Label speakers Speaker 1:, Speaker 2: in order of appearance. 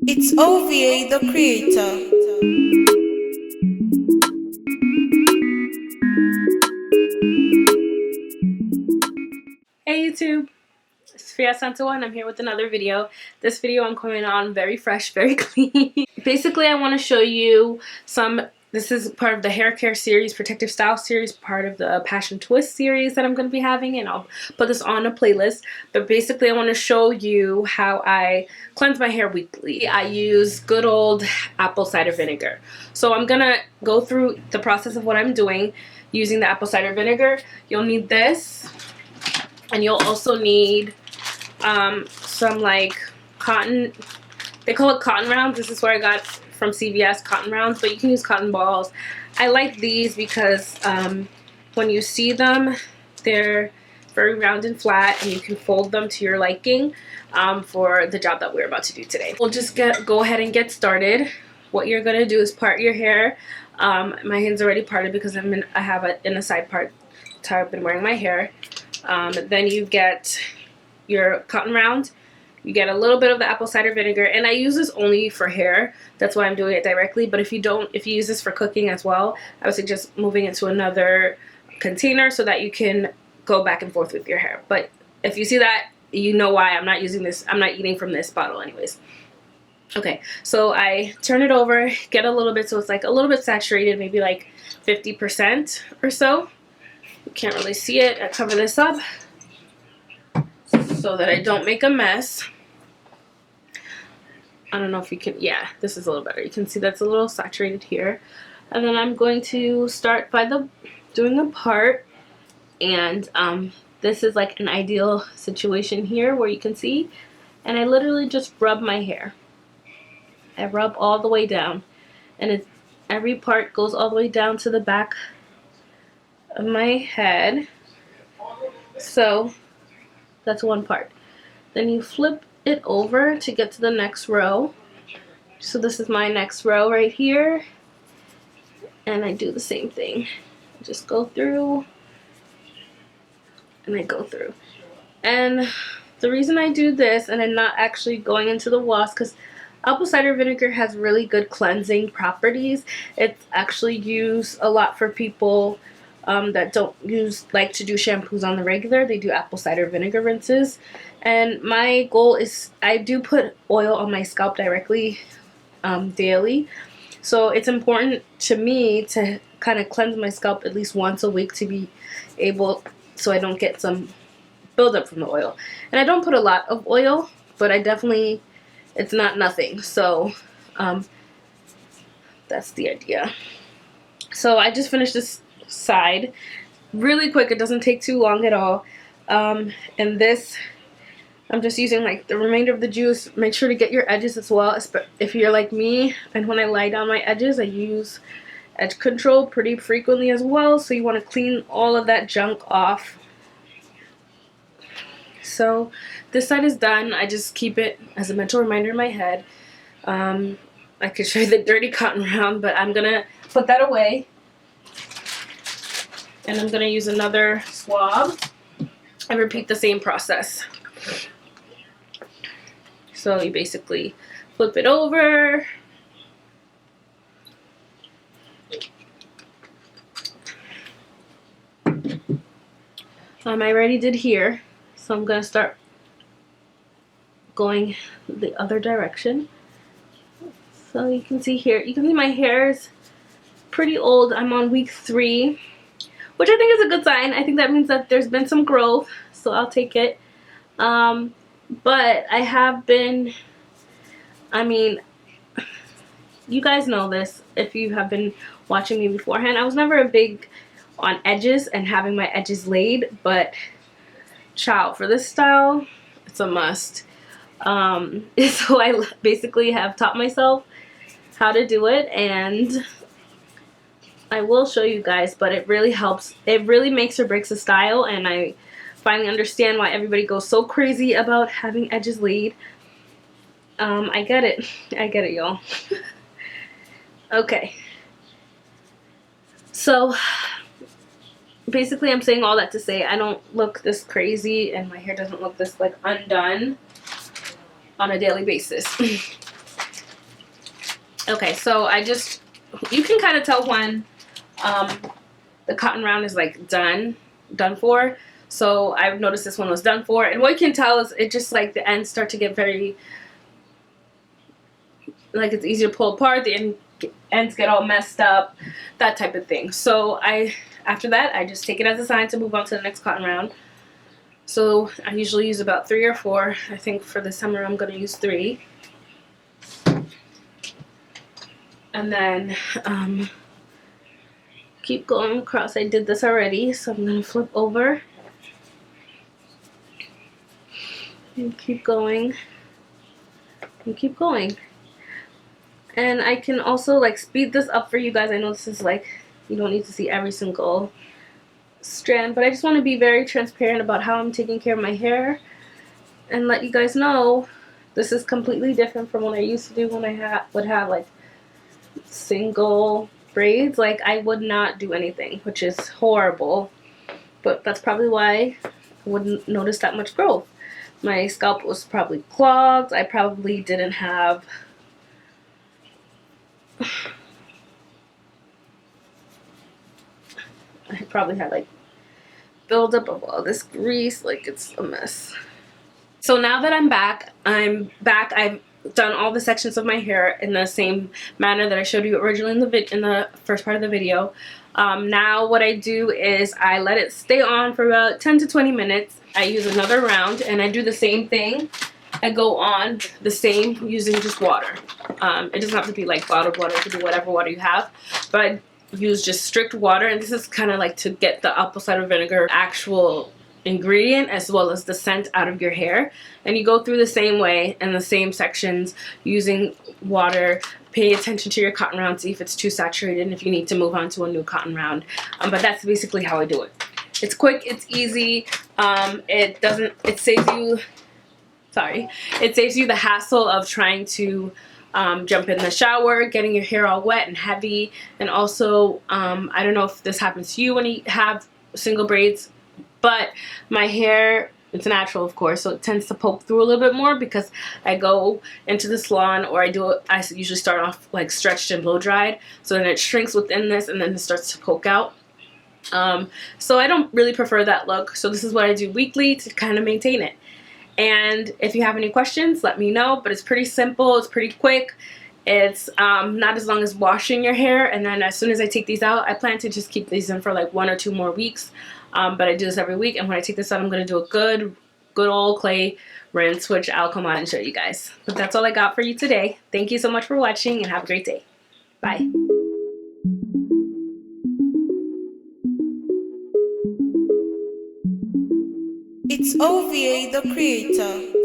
Speaker 1: It's OVA the creator.
Speaker 2: Hey YouTube, it's Fia Santo and I'm here with another video. This video I'm coming on very fresh, very clean. Basically I want to show you this is part of the hair care series, protective style series, part of the passion twist series that I'm going to be having, and I'll put this on a playlist. But basically I want to show you how I cleanse my hair weekly. I use good old apple cider vinegar. So I'm going to go through the process of what I'm doing using the apple cider vinegar. You'll need this. And you'll also need some like cotton, they call it cotton rounds. This is where I got from CVS, cotton rounds, but you can use cotton balls. I like these because when you see them, they're very round and flat and you can fold them to your liking for the job that we're about to do today. We'll just go ahead and get started. What you're going to do is part your hair. My hand's already parted because I have it in a side part. That's how I've been wearing my hair. Then you get your cotton round, you get a little bit of the apple cider vinegar, and I use this only for hair. That's why I'm doing it directly, but if you use this for cooking as well, I would suggest moving it to another container so that you can go back and forth with your hair. But if you see that, you know why I'm not using this. I'm not eating from this bottle anyways. Okay, so I turn it over, get a little bit so it's like a little bit saturated, maybe like 50% or so. You can't really see it. I cover this up so that I don't make a mess. I don't know if you can, yeah, this is a little better. You can see that's a little saturated here. And then I'm going to start by doing a part. And this is like an ideal situation here where you can see. And I literally just rub my hair. I rub all the way down. And every part goes all the way down to the back of my head. So that's one part. Then you flip it over to get to the next row. So this is my next row right here. And I do the same thing. Just go through and I go through. And the reason I do this and I'm not actually going into the wash, because apple cider vinegar has really good cleansing properties. It's actually used a lot for people that don't like to do shampoos on the regular. They do apple cider vinegar rinses. And my goal is, I do put oil on my scalp directly daily. So it's important to me to kind of cleanse my scalp at least once a week to be able, so I don't get some buildup from the oil. And I don't put a lot of oil, but I definitely, it's not nothing. So that's the idea. So I just finished this side really quick. It doesn't take too long at all. And this, I'm just using like the remainder of the juice. Make sure to get your edges as well, if you're like me. And when I lie down my edges, I use edge control pretty frequently as well. So you want to clean all of that junk off. So this side is done. I just keep it as a mental reminder in my head. I could show you the dirty cotton round, but I'm gonna put that away. And I'm gonna use another swab and repeat the same process. So you basically flip it over. I already did here, so I'm gonna start going the other direction. So you can see here, you can see my hair is pretty old. I'm on week 3, which I think is a good sign. I think that means that there's been some growth, so I'll take it. But I have been, I mean, you guys know this if you have been watching me beforehand. I was never a big on edges and having my edges laid, but child, for this style, it's a must. So I basically have taught myself how to do it, and I will show you guys, but it really helps. It really makes or breaks a style, and I finally understand why everybody goes so crazy about having edges laid. I get it. I get it, y'all. Okay. So basically I'm saying all that to say I don't look this crazy and my hair doesn't look this like undone on a daily basis. Okay, so you can kind of tell when the cotton round is like done for. So I've noticed this one was done for, and what you can tell is it just like the ends start to get very, like it's easy to pull apart, the ends get all messed up, that type of thing. So after that, I just take it as a sign to move on to the next cotton round. So I usually use about 3 or 4. I think for the summer I'm going to use 3. And then keep going across. I did this already, so I'm going to flip over and keep going and keep going. And I can also like speed this up for you guys. I know this is like, you don't need to see every single strand, but I just want to be very transparent about how I'm taking care of my hair and let you guys know this is completely different from what I used to do when I would have like single braids. Like I would not do anything, which is horrible, but that's probably why I wouldn't notice that much growth. My scalp was probably clogged. I probably didn't have I probably had like buildup of all this grease. Like it's a mess. So now that I'm back, I've done all the sections of my hair in the same manner that I showed you originally in the first part of the video. Now what I do is I let it stay on for about 10 to 20 minutes. I use another round and I do the same thing. I go on the same using just water. It doesn't have to be like bottled water. It could be whatever water you have. But I use just strict water, and this is kind of like to get the apple cider vinegar actual ingredient as well as the scent out of your hair. And you go through the same way in the same sections using water. Pay attention to your cotton round, see if it's too saturated and if you need to move on to a new cotton round. But that's basically how I do it. It's quick, it's easy. It saves you the hassle of trying to jump in the shower, getting your hair all wet and heavy. And also, I don't know if this happens to you when you have single braids, but my hair, it's natural of course, so it tends to poke through a little bit more because I go into the salon, or I usually start off like stretched and blow dried, so then it shrinks within this and then it starts to poke out. So I don't really prefer that look, so this is what I do weekly to kind of maintain it. And if you have any questions, let me know. But it's pretty simple, it's pretty quick. It's not as long as washing your hair. And then as soon as I take these out, I plan to just keep these in for like 1 or 2 more weeks. But I do this every week, and when I take this out, I'm going to do a good old clay rinse, which I'll come on and show you guys. But that's all I got for you today. Thank you so much for watching, and have a great day. Bye.
Speaker 1: It's OVA the creator.